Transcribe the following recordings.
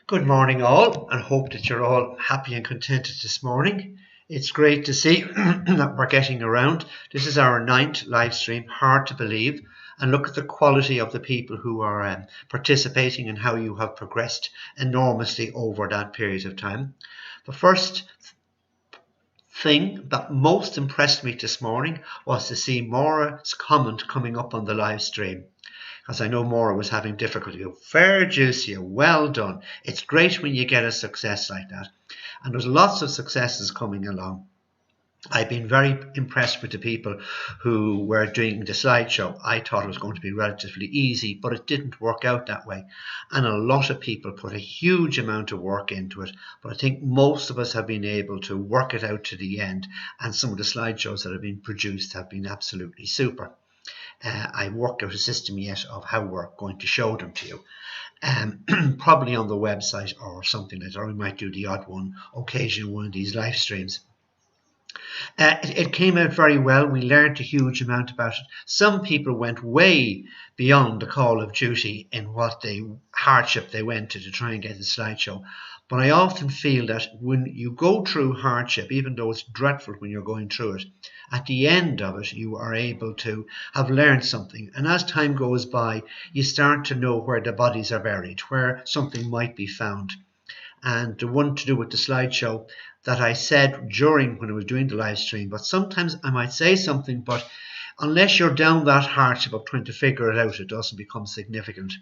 Good morning, all, and hope that you're all happy and contented this morning. It's great to see that we're getting around. This is our 9th live stream, hard to believe. And look at the quality of the people who are participating and how you have progressed enormously over that period of time. The first thing that most impressed me this morning was to see Maura's comment coming up on the live stream. As I know Maura was having difficulty. Fair juicy, well done. It's great when you get a success like that. And there's lots of successes coming along. I've been very impressed with the people who were doing the slideshow. I thought it was going to be relatively easy, but it didn't work out that way. And a lot of people put a huge amount of work into it. But I think most of us have been able to work it out to the end. And some of the slideshows that have been produced have been absolutely super. I worked out a system yet of how we're going to show them to you. Probably on the website or something like that, or we might do the odd one occasionally one of these live streams. It came out very well. We learned a huge amount about it. Some people went way beyond the call of duty in what hardship they went to try and get the slideshow. But I often feel that when you go through hardship, even though it's dreadful when you're going through it, at the end of it, you are able to have learned something. And as time goes by, you start to know where the bodies are buried, where something might be found. And the one to do with the slideshow that I said during when I was doing the live stream, but sometimes I might say something, but unless you're down that hardship of trying to figure it out, it doesn't become significant.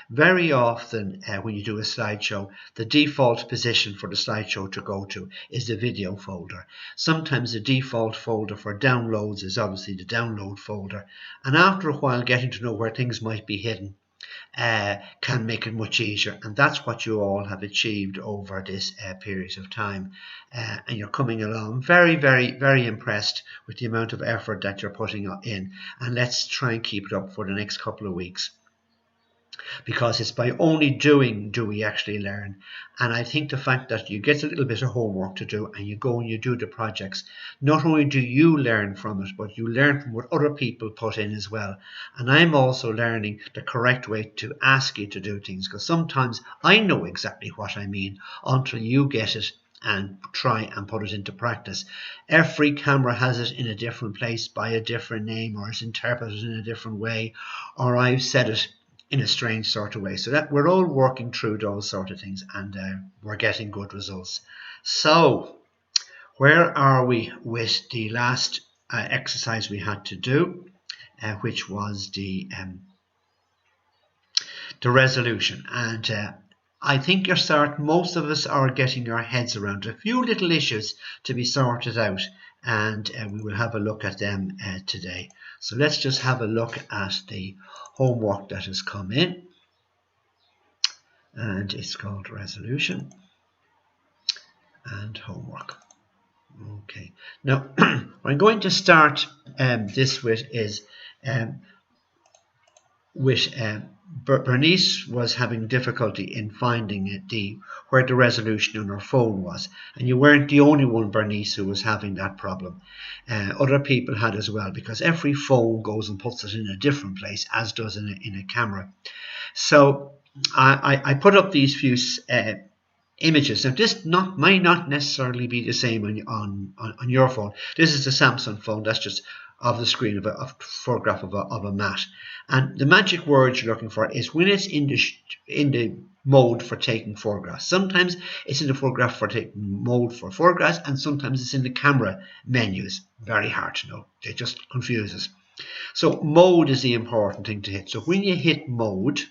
Very often when you do a slideshow, the default position for the slideshow to go to is the video folder. Sometimes the default folder for downloads is obviously the download folder. And after a while, getting to know where things might be hidden can make it much easier. And that's what you all have achieved over this period of time. And you're coming along very, very, very impressed with the amount of effort that you're putting in. And let's try and keep it up for the next couple of weeks. Because it's by only doing do we actually learn. And I think the fact that you get a little bit of homework to do and you go and you do the projects, not only do you learn from it, but you learn from what other people put in as well. And I'm also learning the correct way to ask you to do things, because sometimes I know exactly what I mean until you get it and try and put it into practice. Every camera has it in a different place by a different name, or it's interpreted in a different way, or I've said it in a strange sort of way. So that we're all working through those sort of things, and we're getting good results. So where are we with the last exercise we had to do, which was the resolution? And I think most of us are getting our heads around a few little issues to be sorted out, and we will have a look at them today. So let's just have a look at the homework that has come in, and it's called resolution and homework. Okay, now what I'm going to start this with is Bernice was having difficulty in finding where the resolution on her phone was, and you weren't the only one, Bernice, who was having that problem. Other people had as well, because every phone goes and puts it in a different place, as does in a camera. So I put up these few images. Now this might not necessarily be the same on your phone. This is the Samsung phone. That's just of the screen of a photograph of a mat. And the magic word you're looking for is when it's in the mode for taking photographs. Sometimes it's in the mode for photographs, and sometimes it's in the camera menus. Very hard to know. It just confuses. So mode is the important thing to hit. So when you hit mode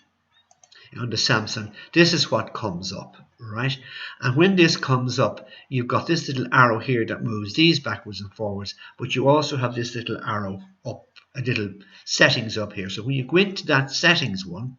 on the Samsung, this is what comes up, right? And when this comes up, you've got this little arrow here that moves these backwards and forwards, but you also have this little arrow up, a little settings up here. So when you go into that settings one,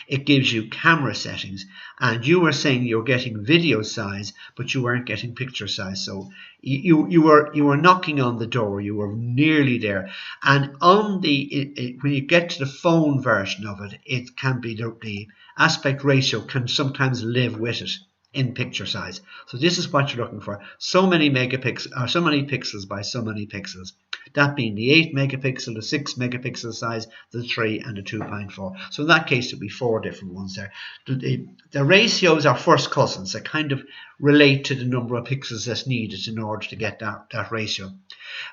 it gives you camera settings, and you were saying you're getting video size, but you weren't getting picture size. So you were knocking on the door. You were nearly there. And on when you get to the phone version of it, it can be the aspect ratio can sometimes live with it. in picture size. So this is what you're looking for. So many megapixels, or so many pixels by so many pixels. That being the 8 megapixel, the 6 megapixel size, the 3 and the 2.4. So in that case, there'll be 4 different ones there. The ratios are first cousins. They kind of relate to the number of pixels that's needed in order to get that ratio.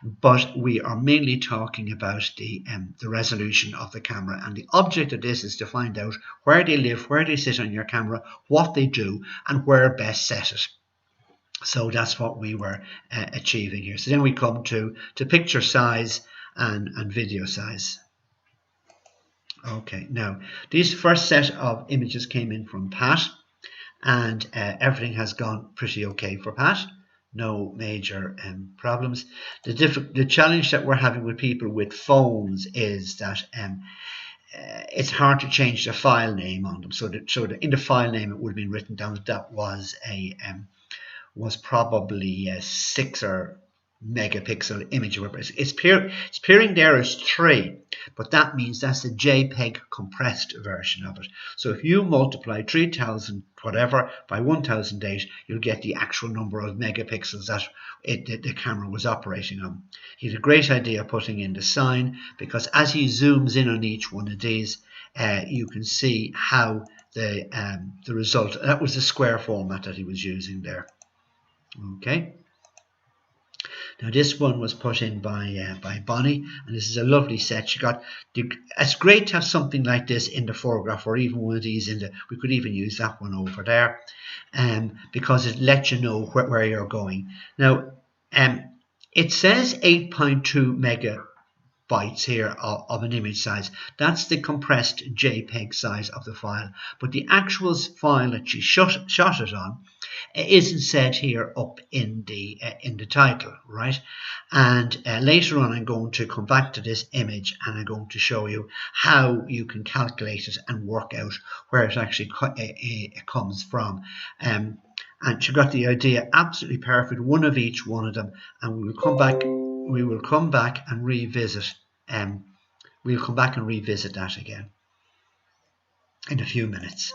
But we are mainly talking about the resolution of the camera, and the object of this is to find out where they live, where they sit on your camera, what they do, and where best set it. So that's what we were achieving here. So then we come to picture size and video size. Okay, now this first set of images came in from Pat, and everything has gone pretty okay for Pat. No major problems. The challenge that we're having with people with phones is that it's hard to change the file name on them. So in the file name it would have been written down that was was probably a 6 or megapixel image. It's appearing there as 3, but that means that's a JPEG compressed version of it. So if you multiply 3000 whatever by 1008, you'll get the actual number of megapixels that the camera was operating on. He had a great idea putting in the sign, because as he zooms in on each one of these, you can see how the result, that was the square format that he was using there. Okay. Now this one was put in by Bonnie, and this is a lovely set. It's great to have something like this in the photograph, or even one of these we could even use that one over there, because it lets you know where you're going. Now, it says 8.2 megabytes here of an image size. That's the compressed JPEG size of the file, but the actual file that she shot it on isn't said here up in the title, right? And later on I'm going to come back to this image, and I'm going to show you how you can calculate it and work out where it actually comes from. And she got the idea absolutely perfect, one of each one of them, and we will come back and revisit that again in a few minutes.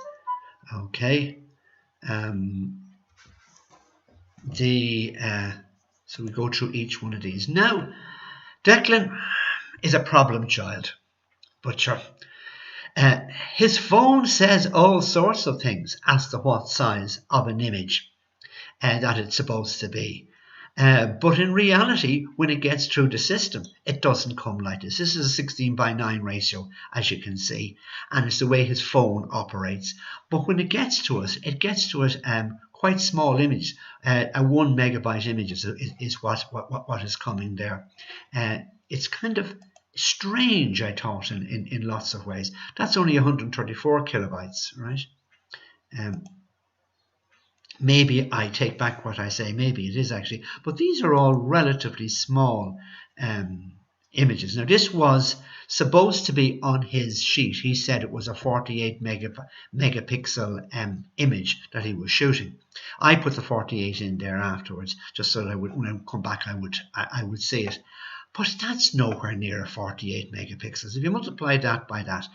Okay. So we go through each one of these. Now, Declan is a problem child, but sure, his phone says all sorts of things as to what size of an image that it's supposed to be. But in reality, when it gets through the system, it doesn't come like this. This is a 16:9 ratio, as you can see, and it's the way his phone operates. But when it gets to us, quite small images. A 1 megabyte image is what is coming there. It's kind of strange, I thought, in lots of ways. That's only 134 kilobytes, right? Maybe I take back what I say, maybe it is actually, but these are all relatively small images. Now this was supposed to be on his sheet. He said it was a 48 megapixel image that he was shooting. I put the 48 in there afterwards, just so that when I come back I would see it. But that's nowhere near 48 megapixels. If you multiply that by that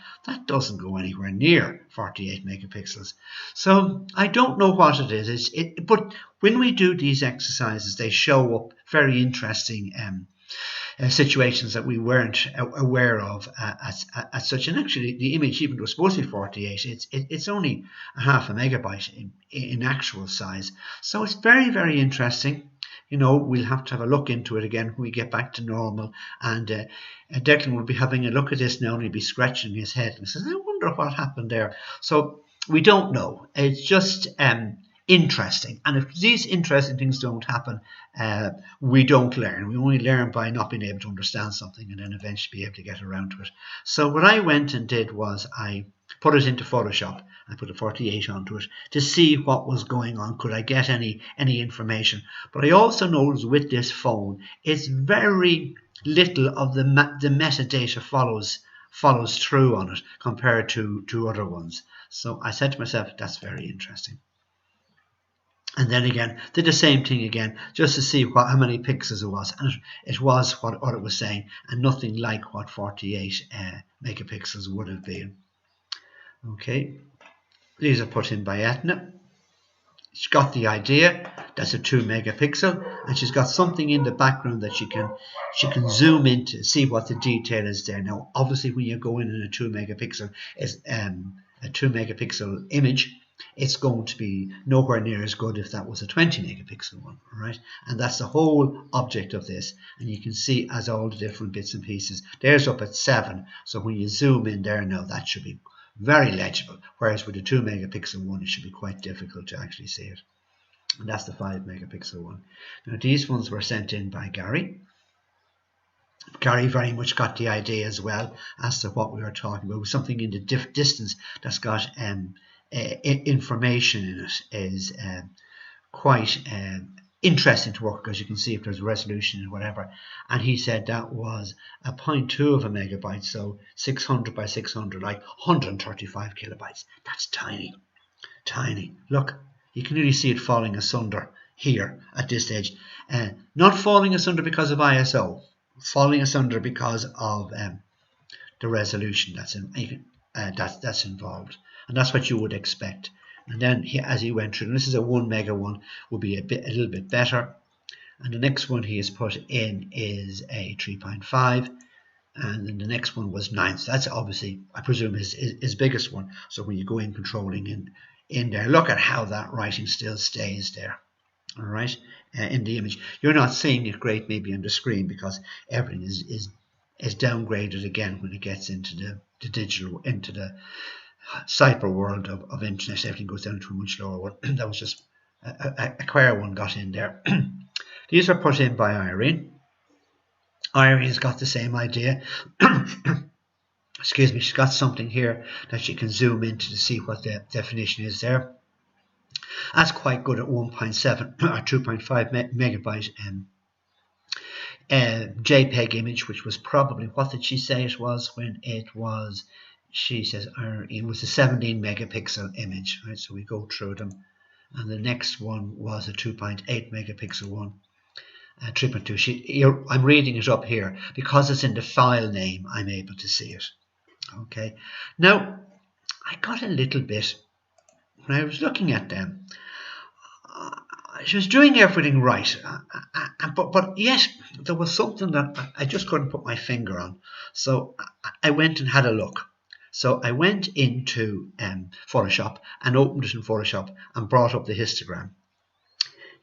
doesn't go anywhere near 48 megapixels. So I don't know what it is. But when we do these exercises, they show up very interesting situations that we weren't aware of as such. And actually, the image, even though it's supposed to be 48, it's only a half a megabyte in actual size. So it's very, very interesting. You know, we'll have to have a look into it again when we get back to normal. And Declan will be having a look at this now, and he'll be scratching his head and says, I wonder what happened there. So we don't know. It's just interesting. And if these interesting things don't happen, we don't learn. We only learn by not being able to understand something and then eventually be able to get around to it. So what I went and did was I put it into Photoshop. I put a 48 onto it to see what was going on. Could I get any information? But I also noticed with this phone, it's very little of the metadata follows through on it compared to other ones. So I said to myself, that's very interesting. And then again, did the same thing again, just to see how many pixels it was. And it was what it was saying, and nothing like what 48 megapixels would have been. Okay, these are put in by Etna. she's got the idea. That's a 2 megapixel, and she's got something in the background that she can zoom in to see what the detail is there. Now, obviously, when you go in a 2 megapixel image, it's going to be nowhere near as good if that was a 20 megapixel one, all right? And that's the whole object of this. And you can see as all the different bits and pieces. There's up at 7, so when you zoom in there now, that should be very legible. Whereas with the 2 megapixel one, it should be quite difficult to actually see it. And that's the 5 megapixel one. Now, these ones were sent in by Gary. Gary very much got the idea as well as to what we were talking about. Something in the distance that's got information in it is quite interesting to work, because you can see if there's resolution and whatever. And he said that was a 0.2 of a megabyte, so 600 by 600, like 135 kilobytes. That's tiny, tiny. Look, you can really see it falling asunder here at this stage. Not falling asunder because of ISO, falling asunder because of the resolution that's involved. And that's what you would expect. And then as he went through, and this is a 1 mega one, will be a little bit better. And the next one he has put in is a 3.5, and then the next one was 9. So that's obviously, I presume, his biggest one. So when you go in controlling in there, look at how that writing still stays there. All right, in the image, you're not seeing it great maybe on the screen because everything is downgraded again when it gets into the digital, into the cyber world of internet. Everything goes down to a much lower one. That was just a queer one got in there. These are put in by Irene. Irene's got the same idea. Excuse me, she's got something here that she can zoom into to see what the definition is there. That's quite good at 1.7 or 2.5 megabyte JPEG image, which was probably, what did she say it was when it was? She says it was a 17 megapixel image, right? So we go through them, and the next one was a 2.8 megapixel one, 3.2. I'm reading it up here because it's in the file name. I'm able to see it. Okay. Now I got a little bit when I was looking at them. She was doing everything right, but yet there was something that I just couldn't put my finger on. So I went and had a look. So I went into Photoshop and opened it in Photoshop and brought up the histogram.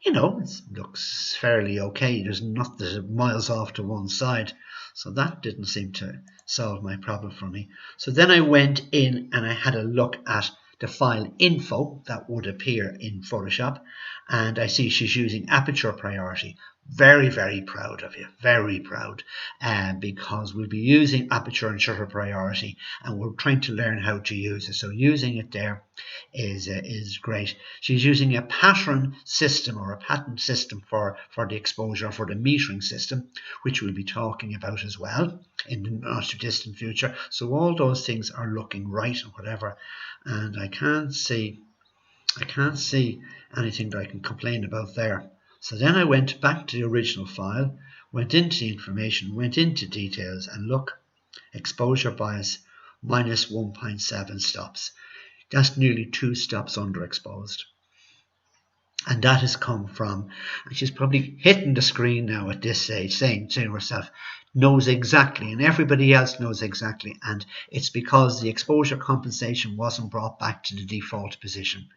You know, it looks fairly okay. There's miles off to one side. So that didn't seem to solve my problem for me. So then I went in and I had a look at the file info that would appear in Photoshop, and I see she's using aperture priority. Very, very proud of you, very proud, because we'll be using aperture and shutter priority, and we're trying to learn how to use it. So using it there is great. She's using a pattern system or a pattern system for the exposure, for the metering system, which we'll be talking about as well in the not too distant future. So all those things are looking right and whatever, and I can't see anything that I can complain about there. So then I went back to the original file, went into the information, went into details, and look, exposure bias minus 1.7 stops. That's nearly 2 stops underexposed. And that has come from, and she's probably hitting the screen now at this stage, saying to herself, knows exactly, and everybody else knows exactly, and it's because the exposure compensation wasn't brought back to the default position.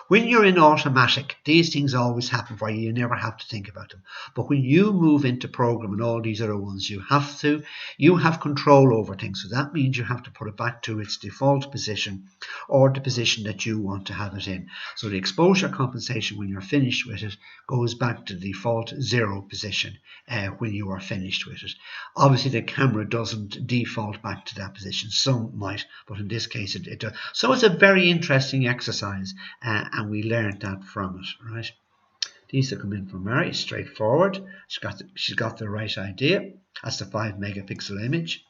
When you're in automatic, these things always happen for you. You never have to think about them. But when you move into program and all these other ones, you have control over things. So that means you have to put it back to its default position or the position that you want to have it in. So the exposure compensation, when you're finished with it, goes back to the default 0 position when you are finished with it. Obviously, the camera doesn't default back to that position. Some might, but in this case, it does. So it's a very interesting exercise. And we learned that from it, right? These have come in from Mary, straightforward. She's got the right idea. That's the 5 megapixel image.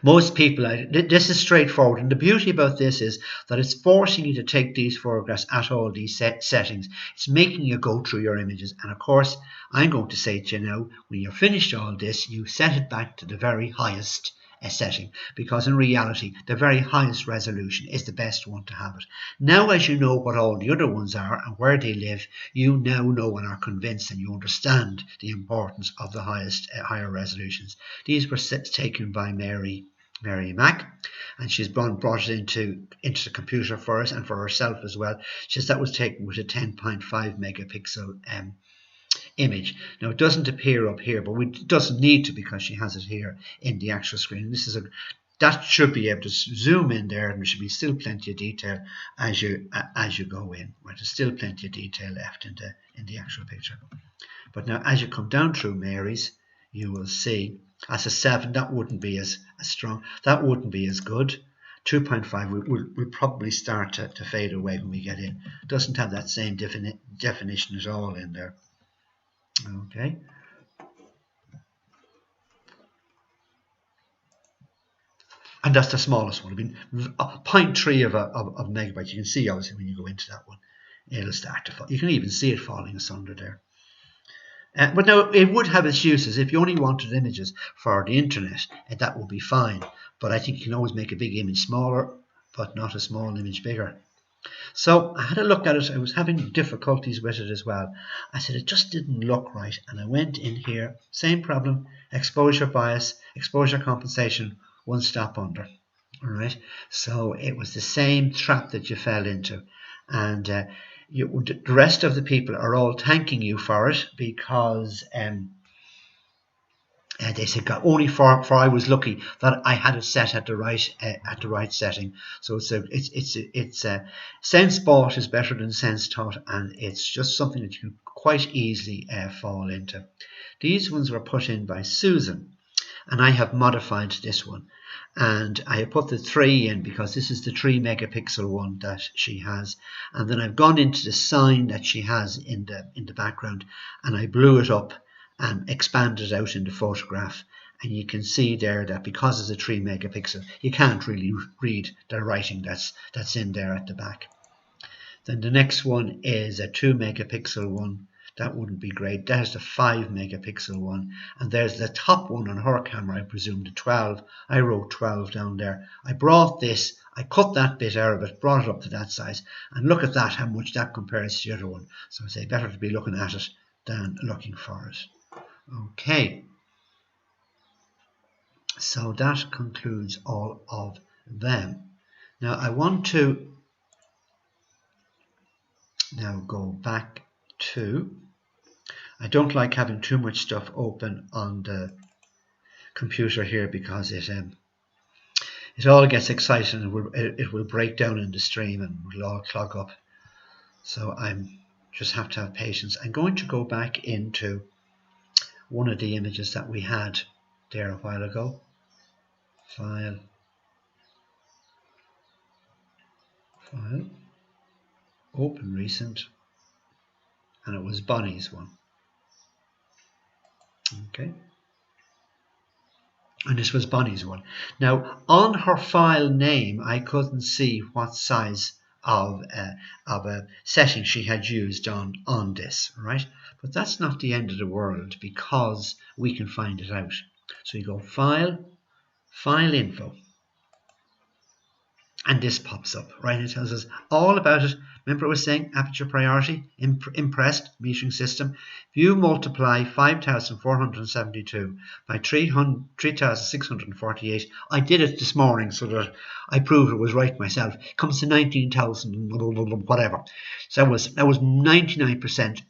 Most people, this is straightforward, and the beauty about this is that it's forcing you to take these photographs at all these settings. It's making you go through your images, and of course, I'm going to say to you now, when you're finished all this, you set it back to the very highest setting, because in reality the very highest resolution is the best one to have it. Now, as you know what all the other ones are and where they live, you now know and are convinced and you understand the importance of the higher resolutions. These were taken by Mary Mack, and she's brought it into the computer for us and for herself as well. She says that was taken with a 10.5 megapixel image. Now, it doesn't appear up here, but it doesn't need to, because she has it here in the actual screen. This is that should be able to zoom in there, and there should be still plenty of detail as you go in. Right, there's still plenty of detail left in the actual picture. But now, as you come down through Mary's, you will see as a 7, that wouldn't be as strong. That wouldn't be as good. 2.5 will probably start to fade away when we get in. It doesn't have that same definition at all in there. Okay. And that's the smallest one. I mean, 0.3 of megabytes. You can see, obviously, when you go into that one, it'll start to fall. You can even see it falling asunder there. But now, it would have its uses. If you only wanted images for the internet, that would be fine. But I think you can always make a big image smaller, but not a small image bigger. So I had a look at it. I was having difficulties with it as well. I said it just didn't look right. And I went in here, same problem, exposure bias, exposure compensation, one stop under. All right. So it was the same trap that you fell into. And the rest of the people are all thanking you for it, because they said only for I was lucky that I had it set at the right setting. So it's sense bought is better than sense taught, and it's just something that you can quite easily fall into. These ones were put in by Susan, and I have modified this one. And I have put the 3 in because this is the 3 megapixel one that she has, and then I've gone into the sign that she has in the background, and I blew it up and expanded out in the photograph, and you can see there that because it's a 3 megapixel, you can't really read the writing that's in there at the back. Then the next one is a 2 megapixel one. That wouldn't be great. There's the 5 megapixel one, and there's the top one on her camera, I presume, the 12. I wrote 12 down there. I brought this, I cut that bit out of it, brought it up to that size, and look at that, how much that compares to the other one. So I say better to be looking at it than looking for it. Okay. So that concludes all of them. Now I want to go back to, I don't like having too much stuff open on the computer here, because it all gets exciting and it will break down in the stream and will all clog up. So I'm just have to have patience. I'm going to go back into one of the images that we had there a while ago. File, open recent, and it was Bonnie's one. Okay, and this was Bonnie's one. Now on her file name I couldn't see what size of a setting she had used on this, right? But that's not the end of the world, because we can find it out. So you go File, File Info, and this pops up, right? It tells us all about it. Remember, it was saying aperture priority, impressed metering system. If you multiply 5,472 by 3,648, I did it this morning so that I proved it was right myself. It comes to 19,000 whatever. So that was 99%.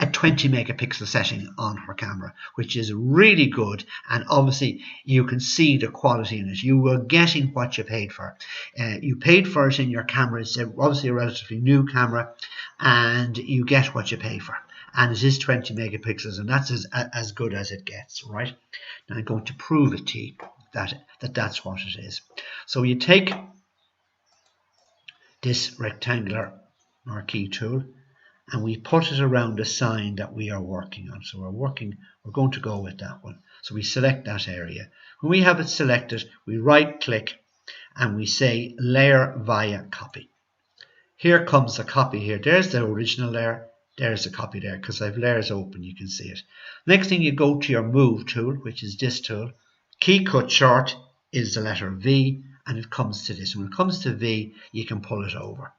A 20 megapixel setting on her camera, which is really good, and obviously you can see the quality in it. You were getting what you paid for. You paid for it in your camera. It's obviously a relatively new camera, and you get what you pay for. And it is 20 megapixels, and that's as good as it gets, right? Now I'm going to prove it to you that's what it is. So you take this rectangular marquee tool, and we put it around the sign that we are working on. So we're going to go with that one. So we select that area. When we have it selected, we right click and we say layer via copy. Here comes the copy here. There's the original layer. There's the copy there, because I've layers open, you can see it. Next thing, you go to your move tool, which is this tool, Key cut short is the letter V, and it comes to this. When it comes to V, you can pull it over.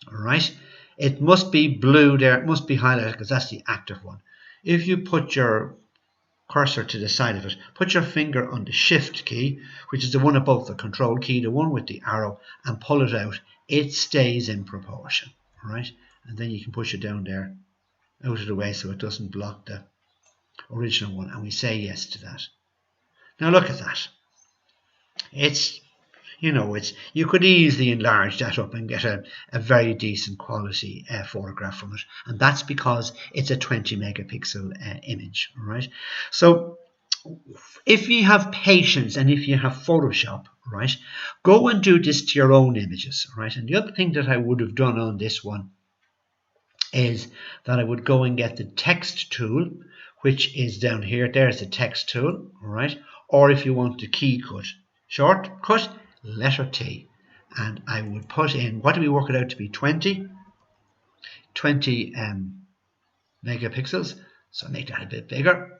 All right. It must be blue there. It must be highlighted because that's the active one. If you put your cursor to the side of it, put your finger on the shift key, which is the one above the control key, the one with the arrow, and pull it out. It stays in proportion. All right. And then you can push it down there out of the way so it doesn't block the original one, and we say yes to that. Now look at that. It's, you know, it's, you could easily enlarge that up and get a very decent quality photograph from it, and that's because it's a 20 megapixel image. All right. So if you have patience and if you have Photoshop, right, go and do this to your own images. Right. And the other thing that I would have done on this one is that I would go and get the text tool, which is down here. There's the text tool, all right? Or if you want the key cut, shortcut, letter T. And I would put in, what do we work it out to be? 20 megapixels. So make that a bit bigger.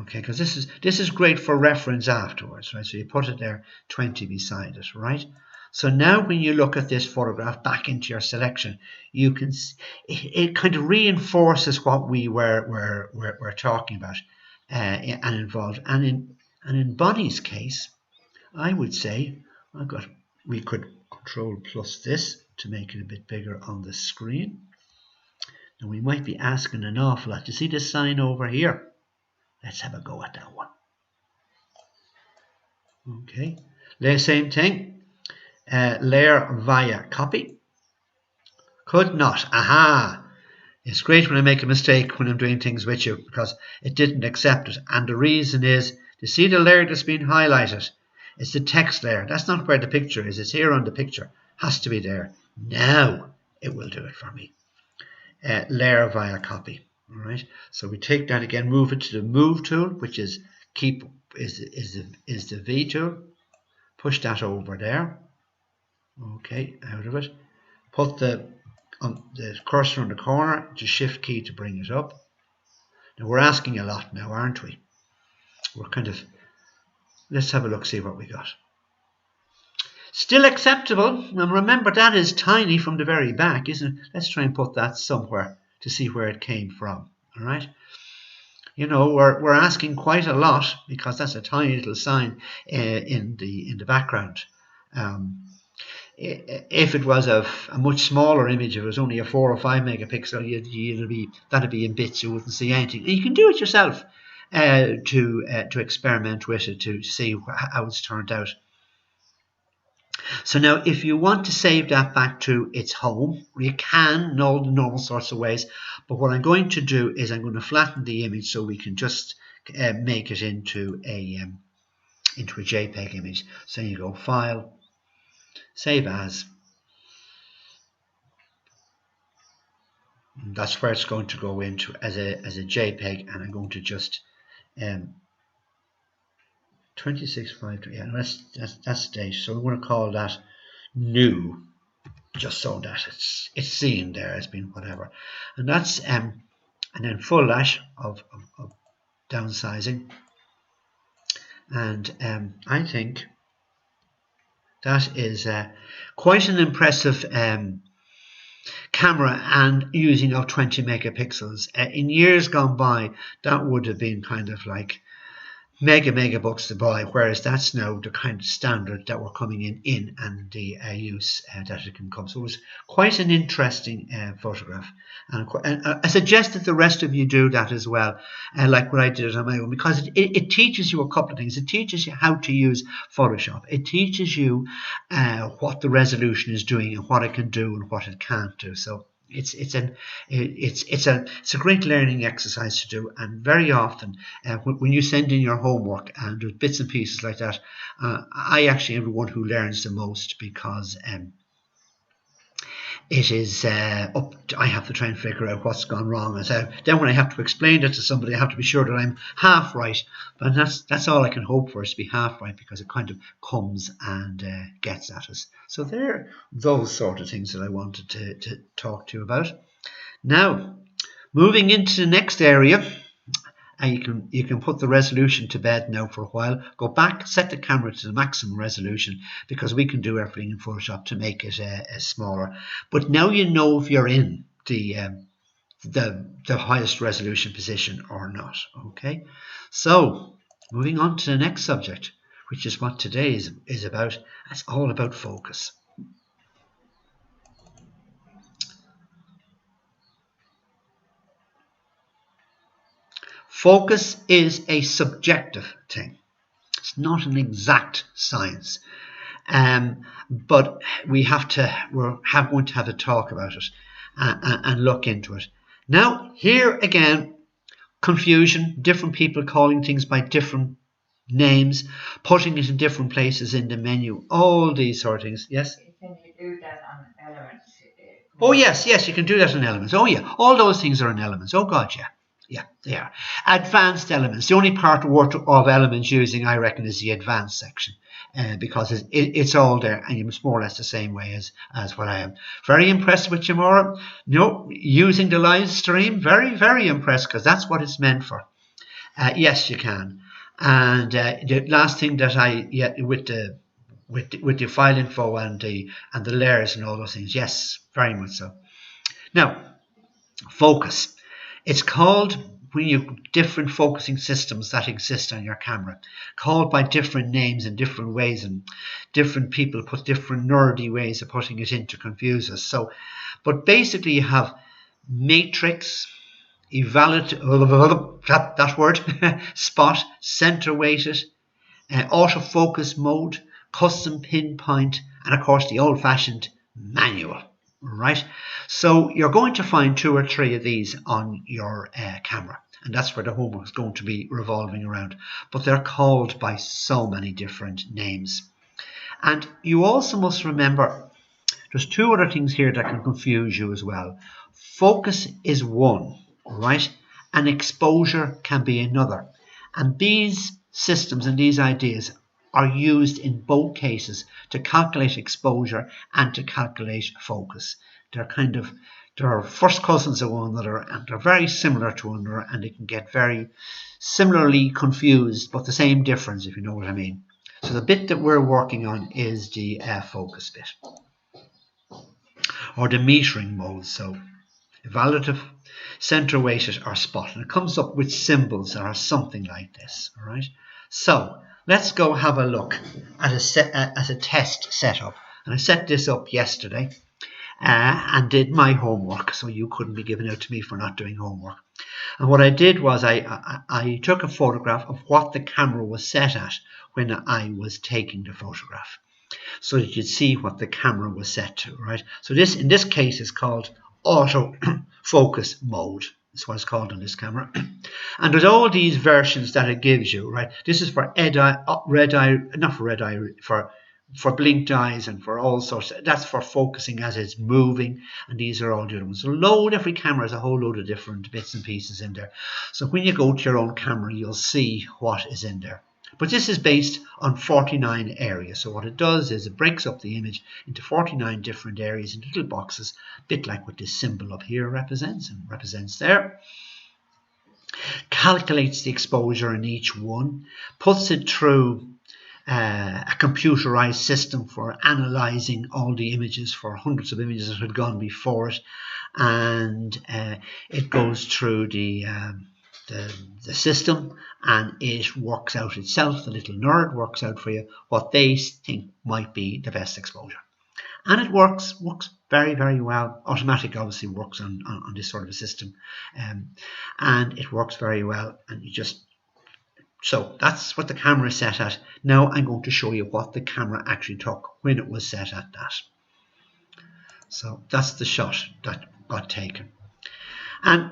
Okay, because this is great for reference afterwards, right? So you put it there, 20 beside it, right? So now when you look at this photograph back into your selection, you can it kind of reinforces what we were talking about and involved. And in Bonnie's case, I would say we could control plus this to make it a bit bigger on the screen. And we might be asking an awful lot. You see this sign over here? Let's have a go at that one. Okay, same thing. Layer via copy. Could not. Aha! It's great when I make a mistake when I'm doing things with you because it didn't accept it. And the reason is, you see the layer that's been highlighted? It's the text layer. That's not where the picture is. It's here on the picture. Has to be there. Now it will do it for me. Layer via copy. All right, so we take that again, move it to the move tool, which is is the V tool. Push that over there. Okay, out of it. Put the cursor on the corner, the shift key to bring it up. Now we're asking a lot now, aren't we? We're kind of, let's have a look, see what we got. Still acceptable, and remember that is tiny from the very back, isn't it? Let's try and put that somewhere to see where it came from. All right, you know, we're asking quite a lot because that's a tiny little sign in the background. If it was a much smaller image, if it was only a 4 or 5 megapixel, that'd be in bits. You wouldn't see anything. And you can do it yourself to experiment with it to see how it's turned out. So now if you want to save that back to its home, you can in all the normal sorts of ways, but what I'm going to do is I'm going to flatten the image so we can just make it into a JPEG image. So you go File, Save As. And that's where it's going to go into as a JPEG, and I'm going to just 26.5, yeah, that's date. So we're going to call that new, just so that it's seen there as being whatever. And that's and then full lash of downsizing. And I think that is quite an impressive camera, and using of 20 megapixels. In years gone by, that would have been kind of like mega bucks to buy, whereas that's now the kind of standard that we're coming in and the use that it can come. So it was quite an interesting photograph, and I suggest that the rest of you do that as well, like what I did on my own, because it teaches you a couple of things. It teaches you how to use Photoshop. It teaches you what the resolution is doing and what it can do and what it can't do. So it's a great learning exercise to do, and very often when you send in your homework and there's bits and pieces like that, I actually am the one who learns the most, because it is I have to try and figure out what's gone wrong, and so then when I have to explain it to somebody, I have to be sure that I'm half right. But that's all I can hope for, is to be half right, because it kind of comes and gets at us. So there are those sort of things that I wanted to talk to you about. Now, moving into the next area, you can put the resolution to bed now for a while. Go back, set the camera to the maximum resolution, because we can do everything in Photoshop to make it smaller. But now you know if you're in the highest resolution position or not. Okay, so moving on to the next subject, which is what today is about. It's all about focus. Focus is a subjective thing. It's not an exact science, but we're going to have a talk about it and look into it. Now, here again, confusion, different people calling things by different names, putting it in different places in the menu, all these sort of things. Yes? Can you do that on Elements? Oh, yes, you can do that in Elements. Oh, yeah, all those things are in Elements. Oh, God, yeah. Yeah, they are. Advanced Elements. The only part of Elements using, I reckon, is the Advanced section, because it's all there, and it's more or less the same way as what I am. Very impressed with you, Maura. No, using the live stream, very, very impressed, because that's what it's meant for. Yes, you can. And the last thing that with the file info and the layers and all those things, yes, very much so. Now, focus. It's called, when you different focusing systems that exist on your camera, called by different names in different ways, and different people put different nerdy ways of putting it in to confuse us. So, but basically you have matrix, that word, spot, center weighted, autofocus mode, custom pinpoint, and of course the old-fashioned manual. Right, so you're going to find 2 or 3 of these on your camera, and that's where the homework is going to be revolving around. But they're called by so many different names. And you also must remember there's 2 other things here that can confuse you as well. Focus is one, right, and exposure can be another. And these systems and these ideas are used in both cases to calculate exposure and to calculate focus. They're first cousins of one another, and they're very similar to one another, and they can get very similarly confused, but the same difference, if you know what I mean. So the bit that we're working on is the focus bit, or the metering mode. So evaluative, center weighted, or spot, and it comes up with symbols that are something like this. All right. So let's go have a look at a test setup. And I set this up yesterday and did my homework, so you couldn't be given out to me for not doing homework. And what I did was I took a photograph of what the camera was set at when I was taking the photograph, so that you'd see what the camera was set to, right? So this, in this case, is called auto focus mode. That's what it's called on this camera. And there's all these versions that it gives you, right? This is for for blinked eyes and for all sorts. That's for focusing as it's moving, and these are all the other ones. So every camera has a whole load of different bits and pieces in there. So when you go to your own camera, you'll see what is in there. But this is based on 49 areas. So what it does is it breaks up the image into 49 different areas in little boxes, a bit like what this symbol up here represents and represents there. Calculates the exposure in each one, puts it through a computerized system for analyzing all the images, for hundreds of images that had gone before it, and it goes through the system, and it works out itself. The little nerd works out for you what they think might be the best exposure, and it works very, very well. Automatic obviously works on this sort of a system, and it works very well. And so that's what the camera is set at. Now I'm going to show you what the camera actually took when it was set at that. So that's the shot that got taken, and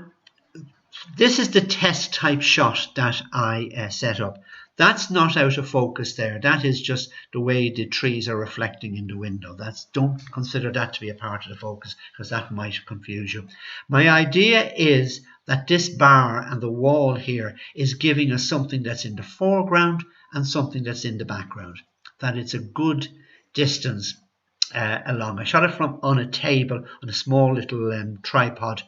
this is the test type shot that I set up. That's not out of focus there. That is just the way the trees are reflecting in the window. Don't consider that to be a part of the focus, because that might confuse you. My idea is that this bar and the wall here is giving us something that's in the foreground and something that's in the background. That it's a good distance along. I shot it from on a table on a small little tripod.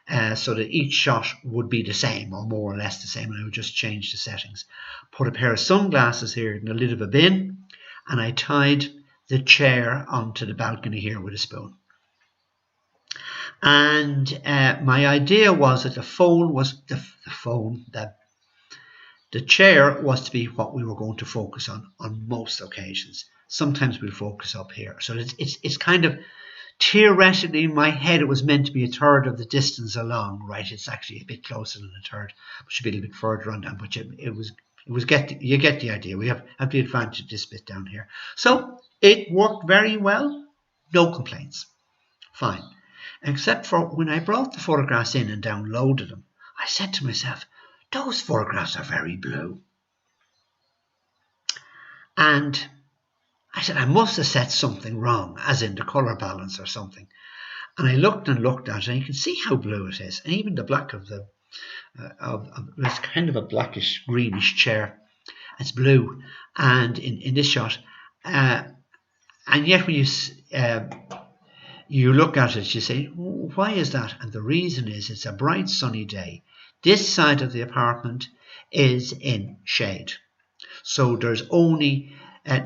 so that each shot would be the same, or more or less the same, and I would just change the settings. Put a pair of sunglasses here in the lid of a bin, and I tied the chair onto the balcony here with a spoon. And my idea was that the chair was to be what we were going to focus on most occasions. Sometimes we'll focus up here. So it's kind of, theoretically in my head it was meant to be a third of the distance along, right? It's actually a bit closer than a third, it should be a little bit further on down, but you get the idea. We have the advantage of this bit down here. So it worked very well, no complaints, fine. Except for when I brought the photographs in and downloaded them, I said to myself, those photographs are very blue. And I said, I must have set something wrong, as in the colour balance or something. And I looked and looked at it, and you can see how blue it is. And even the black of the, it's kind of a blackish, greenish chair. It's blue. And in this shot, and yet when you look at it, you say, why is that? And the reason is it's a bright sunny day. This side of the apartment is in shade. So there's only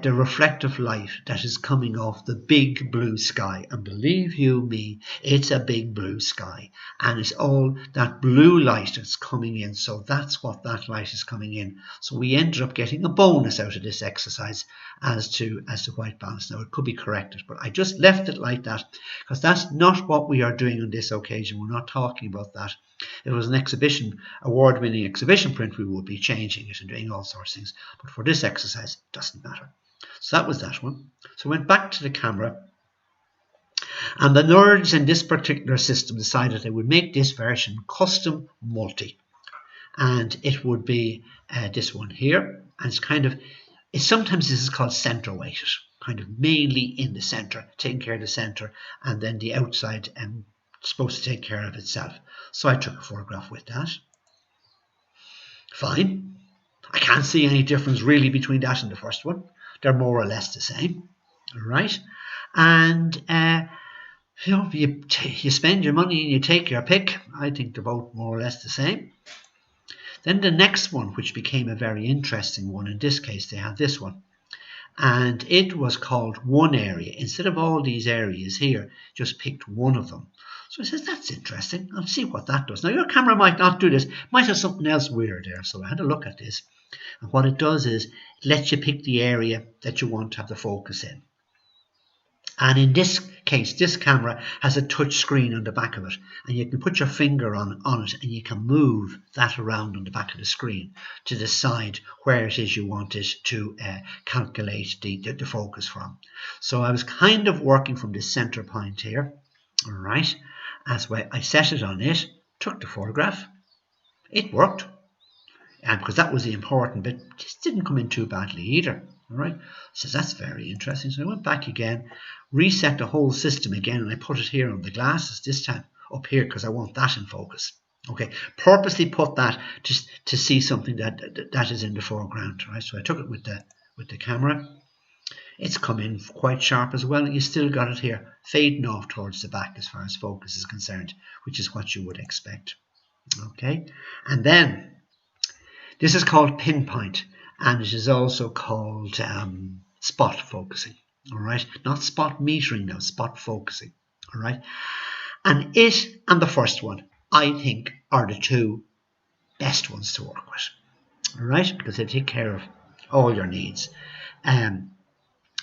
the reflective light that is coming off the big blue sky. And believe you me, it's a big blue sky. And it's all that blue light that's coming in. So that's what that light is coming in. So we ended up getting a bonus out of this exercise as to white balance. Now it could be corrected, but I just left it like that because that's not what we are doing on this occasion. We're not talking about that. If it was an exhibition, award-winning exhibition print, we would be changing it and doing all sorts of things. But for this exercise, it doesn't matter. So that was that one. So I went back to the camera, and the nerds in this particular system decided they would make this version custom multi, and it would be this one here. And it's kind of, sometimes this is called center weighted, kind of mainly in the center, taking care of the center, and then the outside supposed to take care of itself. So I took a photograph with that. Fine. I can't see any difference really between that and the first one. They're more or less the same. All right. And you know, you spend your money and you take your pick. I think they're both more or less the same. Then the next one, which became a very interesting one, in this case they had this one, and it was called One Area. Instead of all these areas here, just picked one of them. So I says, that's interesting. I'll see what that does. Now your camera might not do this, might have something else weird there. So I had a look at this, and what it does is it lets you pick the area that you want to have the focus in. And in this case, this camera has a touch screen on the back of it, and you can put your finger on it, and you can move that around on the back of the screen to decide where it is you want it to calculate the focus from. So I was kind of working from this center point here. All right, as well, I set it on it, took the photograph. It worked, and because that was the important bit, it just didn't come in too badly either. All right, so that's very interesting. So I went back again, reset the whole system again, and I put it here on the glasses this time up here because I want that in focus. Okay, purposely put that to see something that is in the foreground. Right, so I took it with the camera. It's come in quite sharp as well, and you still got it here fading off towards the back as far as focus is concerned, which is what you would expect. Okay, and then this is called pinpoint, and it is also called spot focusing. All right, not spot metering now, spot focusing. All right, and it and the first one, I think, are the two best ones to work with. All right, because they take care of all your needs.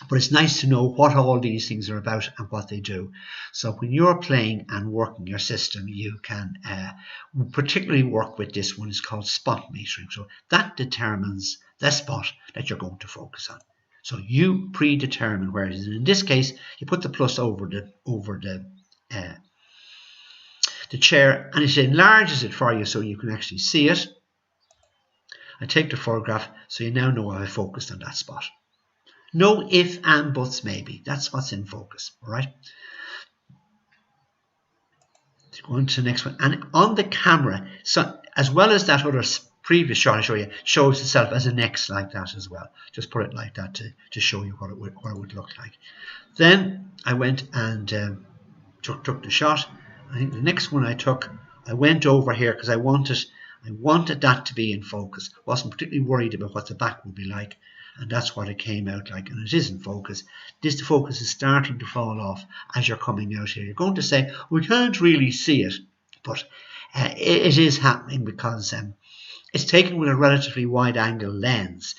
But it's nice to know what all these things are about and what they do. So when you're playing and working your system, you can particularly work with this one. It's called spot metering. So that determines the spot that you're going to focus on. So you predetermine where it is. And in this case, you put the plus over the chair, and it enlarges it for you so you can actually see it. I take the photograph, so you now know I focused on that spot. No if and buts maybe. That's what's in focus. All right. Let's go on to the next one. And on the camera, so as well as that other previous shot I show you, shows itself as an X like that as well. Just put it like that to show you what it would look like. Then I went and took the shot. I think the next one I took I went over here because I wanted that to be in focus. Wasn't particularly worried about what the back would be like, and that's what it came out like. And it is in focus. The focus is starting to fall off as you're coming out here. You're going to say, we can't really see it, but it is happening because it's taken with a relatively wide angle lens,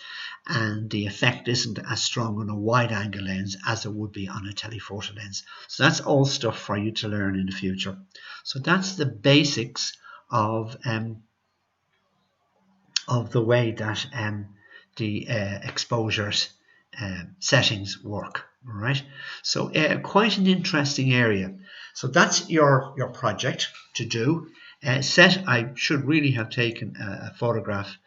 and the effect isn't as strong on a wide angle lens as it would be on a telephoto lens. So that's all stuff for you to learn in the future. So that's the basics of the way that the exposures settings work. All right. So quite an interesting area. So that's your project to do. I should really have taken a photograph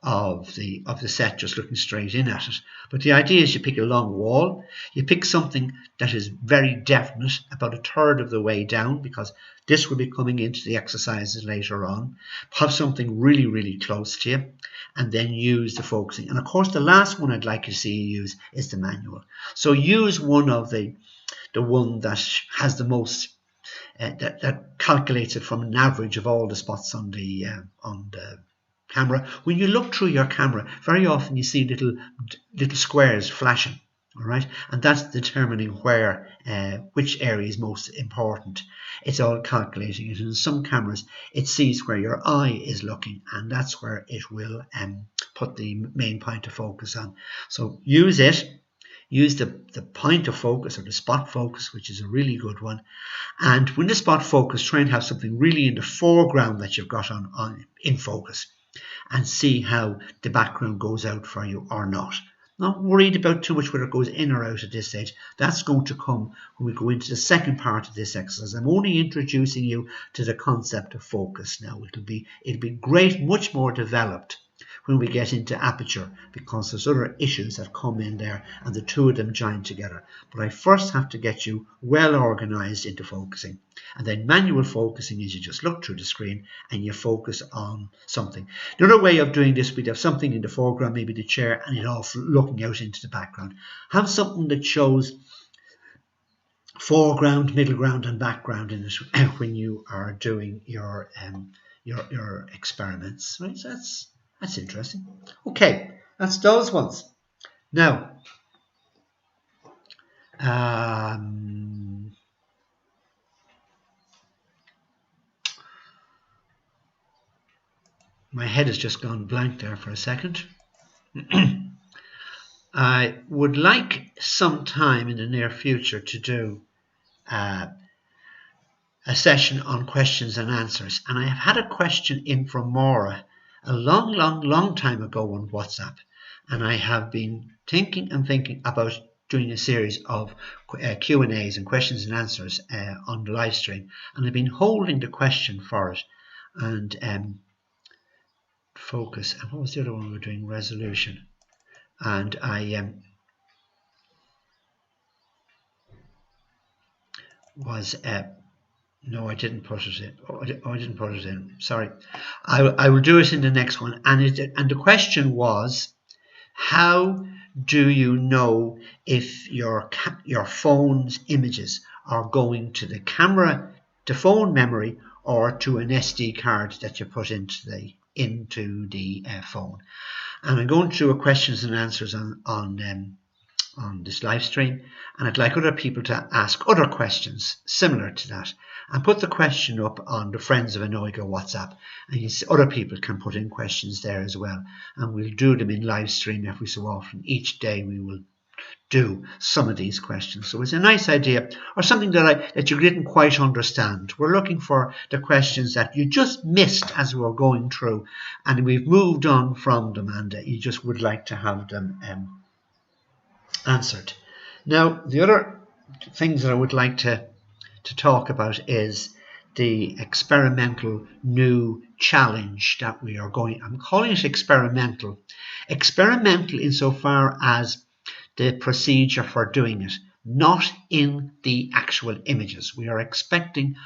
of the set just looking straight in at it, but the idea is you pick a long wall, you pick something that is very definite about a third of the way down, because this will be coming into the exercises later on. Have something really close to you, and then use the focusing. And of course the last one I'd like to see you use is the manual. So use one of the one that has the most that calculates it from an average of all the spots on the camera. When you look through your camera, very often you see little squares flashing, all right, and that's determining where which area is most important. It's all calculating it. And in some cameras, it sees where your eye is looking, and that's where it will put the main point of focus on. So use it. Use the point of focus or the spot focus, which is a really good one. And when the spot focus, try and have something really in the foreground that you've got on in focus, and see how the background goes out for you or not. Not worried about too much whether it goes in or out at this stage. That's going to come when we go into the second part of this exercise. I'm only introducing you to the concept of focus now. It'll be great, much more developed when we get into aperture, because there's other issues that come in there and the two of them join together. But I first have to get you well organized into focusing, and then manual focusing is you just look through the screen and you focus on something. The other way of doing this, we'd have something in the foreground, maybe the chair, and it off looking out into the background. Have something that shows foreground, middle ground and background in it when you are doing your experiments, right? So that's interesting. Okay, that's those ones. Now, my head has just gone blank there for a second. I would like some time in the near future to do a session on questions and answers. And I have had a question in from Maura a long time ago on WhatsApp, and I have been thinking about doing a series of Q&As and questions and answers on the live stream, and I've been holding the question for it, and focus, and what was the other one we were doing? Resolution. And I was no, I didn't put it in. I didn't put it in. Sorry. I will do it in the next one. And the question was, how do you know if your phone's images are going to the camera, to phone memory, or to an SD card that you put into the phone? And I'm going through a questions and answers on this live stream, and I'd like other people to ask other questions similar to that, and put the question up on the Friends of Anoiga WhatsApp, and other people can put in questions there as well, and we'll do them in live stream every so often. Each day we will do some of these questions. So it's a nice idea, or something that you didn't quite understand. We're looking for the questions that you just missed as we were going through, and we've moved on from them, and you just would like to have them answered. Now, the other things that I would like to talk about is the experimental new challenge that we are going. I'm calling it experimental. Experimental insofar as the procedure for doing it, not in the actual images. We are expecting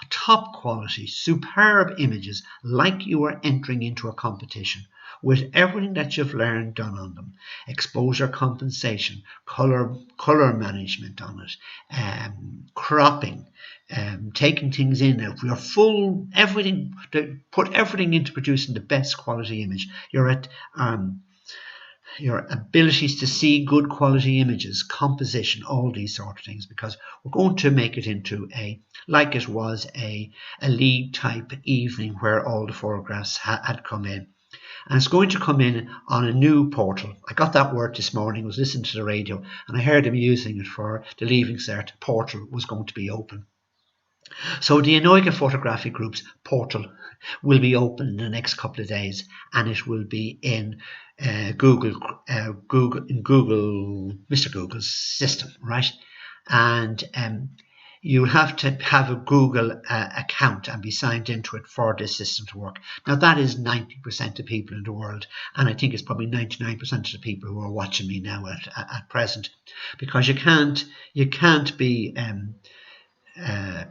top quality, superb images like you are entering into a competition. with everything that you've learned done on them. Exposure compensation, colour management on it, cropping, taking things in out. You're full, everything, put everything into producing the best quality image. You're at your abilities to see good quality images, composition, all these sort of things, because we're going to make it into like it was a league type evening where all the photographs had come in. And it's going to come in on a new portal. I got that word this morning, was listening to the radio, and I heard them using it for the Leaving Cert. Portal was going to be open. So the Anoiga Photographic Group's portal will be open in the next couple of days, and it will be in Mr. Google's system, right? And you'll have to have a Google account and be signed into it for this system to work. Now that is 90% of people in the world, and I think it's probably 99% of the people who are watching me now at present, because you can't be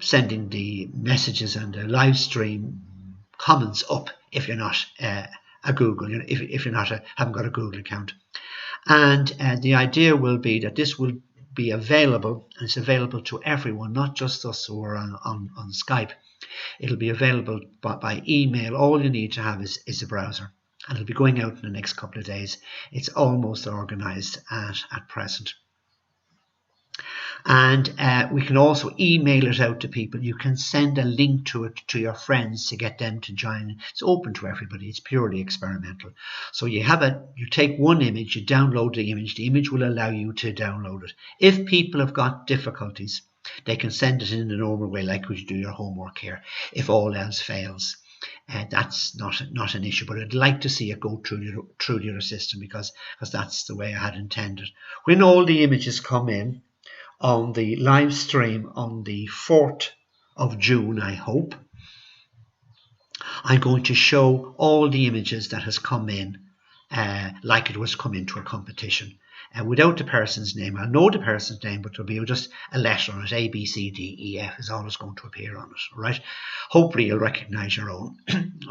sending the messages and the live stream comments up if you're not a Google, if you're not haven't got a Google account. And the idea will be that this will be available, and it's available to everyone, not just us who are on Skype. It'll be available by email. All you need to have is a browser, and it'll be going out in the next couple of days. It's almost organized at present. And we can also email it out to people. You can send a link to it to your friends to get them to join. It's open to everybody. It's purely experimental. So you take one image, you download the image will allow you to download it. If people have got difficulties, they can send it in the normal way, like you do your homework here, if all else fails. That's not an issue, but I'd like to see it go through your system, because that's the way I had intended. When all the images come in, on the live stream on the 4th of June, I hope, I'm going to show all the images that has come in like it was come into a competition, without the person's name. I'll know the person's name, but there'll be just a letter on it. A, B, C, D, E, F is always going to appear on it, right? Hopefully you'll recognize your own.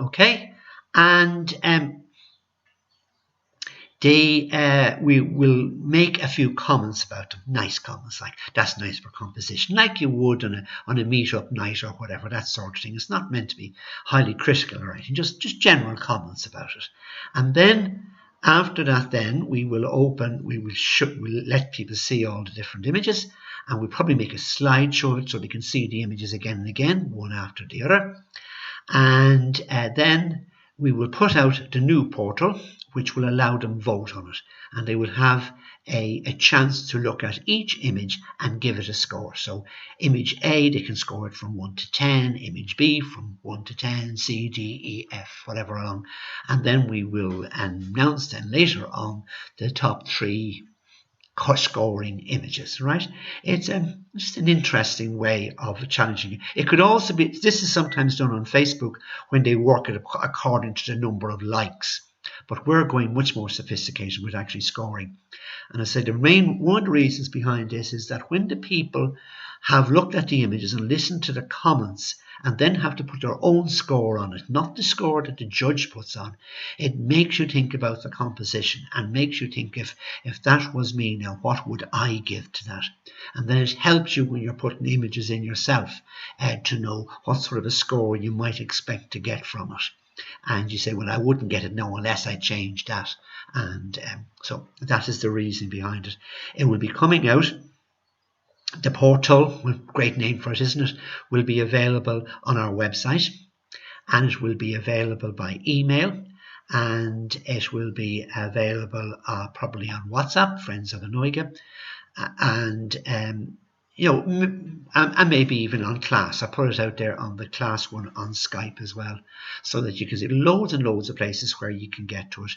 Okay, and we will make a few comments about them, nice comments like, that's nice for composition, like you would on a meet-up night or whatever, that sort of thing. It's not meant to be highly critical or anything, just general comments about it. And then after that, then we will we'll let people see all the different images, and we'll probably make a slideshow of it so they can see the images again and again, one after the other. And then we will put out the new portal, which will allow them vote on it, and they will have a chance to look at each image and give it a score. So image A, they can score it from 1 to 10, image B from 1 to 10, C, D, E, F, whatever along, and then we will announce then later on the top 3 scoring images, right? It's just an interesting way of challenging it. It could also be, this is sometimes done on Facebook when they work it according to the number of likes. But we're going much more sophisticated with actually scoring. And I said one of the reasons behind this is that when the people have looked at the images and listened to the comments and then have to put their own score on it, not the score that the judge puts on, it makes you think about the composition and makes you think, if that was me now, what would I give to that? And then it helps you when you're putting images in yourself to know what sort of a score you might expect to get from it. And you say, well, I wouldn't get it now unless I changed that. And so that is the reason behind it. It will be coming out. The portal, great name for it, isn't it, will be available on our website, and it will be available by email, and it will be available probably on WhatsApp, Friends of Anoiga, and and maybe even on Class. I put it out there on the Class one on Skype as well, so that you can see loads and loads of places where you can get to it.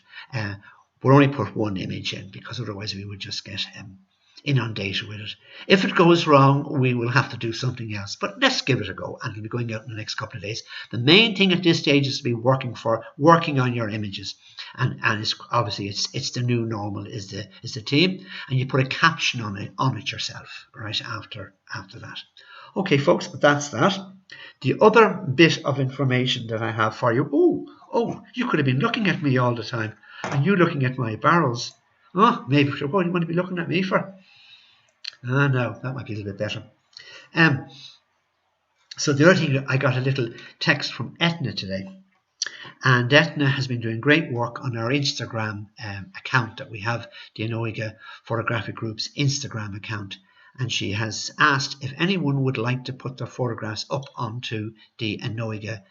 We'll only put one image in, because otherwise we would just get inundated with it. If it goes wrong, we will have to do something else, but let's give it a go, and it'll be going out in the next couple of days. The main thing at this stage is to be working on your images, and it's obviously it's the new normal is the team, and you put a caption on it yourself right after that. Okay folks, but that's that. The other bit of information that I have for you, Oh, you could have been looking at me all the time, and you looking at my barrels. Oh, maybe what do you want to be looking at me for? Ah, no, that might be a little bit better. So the other thing, I got a little text from Etna today, and Etna has been doing great work on our Instagram account that we have, the Anoiga Photographic Group's Instagram account. And she has asked if anyone would like to put their photographs up onto the Anoiga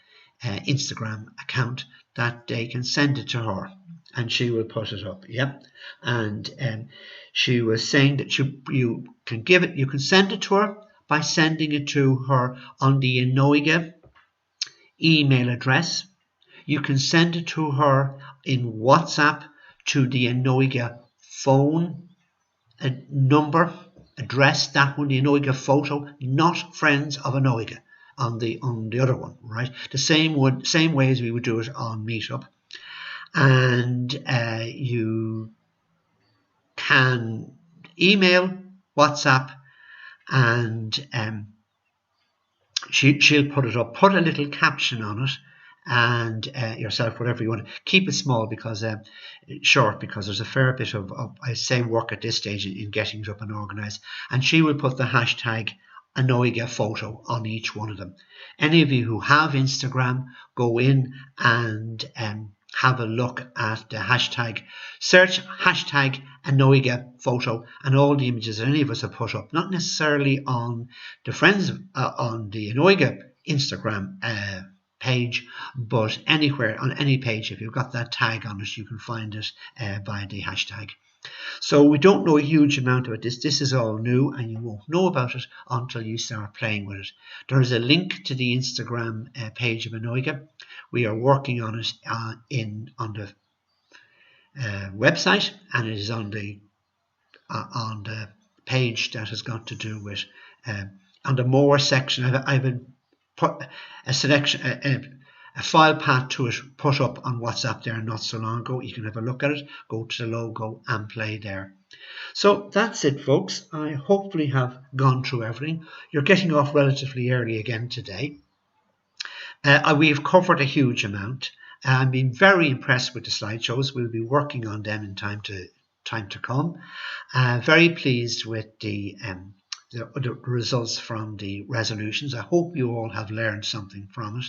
Instagram account, that they can send it to her and she will put it up. Yep. And she was saying that you can send it to her by sending it to her on the Anoiga email address. You can send it to her in WhatsApp to the Anoiga phone number address, that one, the Anoiga photo, not Friends of Anoiga on the other one, right? The same way as we would do it on Meetup. And you can email, WhatsApp, and she'll put it up. Put a little caption on it, and yourself, whatever you want. Keep it small because short, because there's a fair bit of I say work at this stage in getting it up and organised. And she will put the hashtag Anoiga photo on each one of them. Any of you who have Instagram, go in and have a look at the hashtag. Search hashtag Anoiga photo, and all the images that any of us have put up, not necessarily on the Friends on the Anoiga Instagram page, but anywhere on any page, if you've got that tag on it, you can find it by the hashtag. So we don't know a huge amount about this. This is all new, and you won't know about it until you start playing with it. There is a link to the Instagram page of Anoiga. We are working on it on the website, and it is on the page that has got to do with on the more section. I've put a selection, a file path to it put up on WhatsApp there not so long ago. You can have a look at it, go to the logo and play there. So that's it, folks. I hopefully have gone through everything. You're getting off relatively early again today. We've covered a huge amount. I've been very impressed with the slideshows. We'll be working on them in time to come. Very pleased with the results from the resolutions. I hope you all have learned something from it,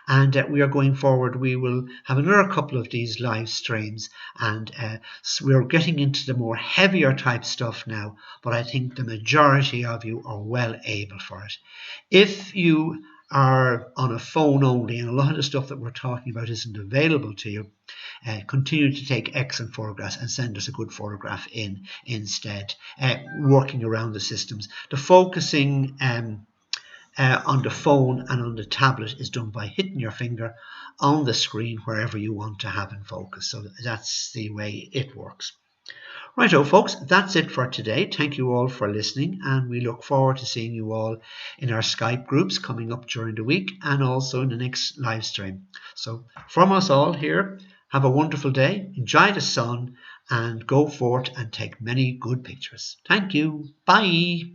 and we are going forward. We will have another couple of these live streams, and so we're getting into the more heavier type stuff now, but I think the majority of you are well able for it. If you are on a phone only and a lot of the stuff that we're talking about isn't available to you, continue to take excellent photographs and send us a good photograph in instead, working around the systems. The focusing on the phone and on the tablet is done by hitting your finger on the screen wherever you want to have in focus. So that's the way it works. Righto, folks, that's it for today. Thank you all for listening, and we look forward to seeing you all in our Skype groups coming up during the week and also in the next live stream. So from us all here, have a wonderful day, enjoy the sun, and go forth and take many good pictures. Thank you. Bye.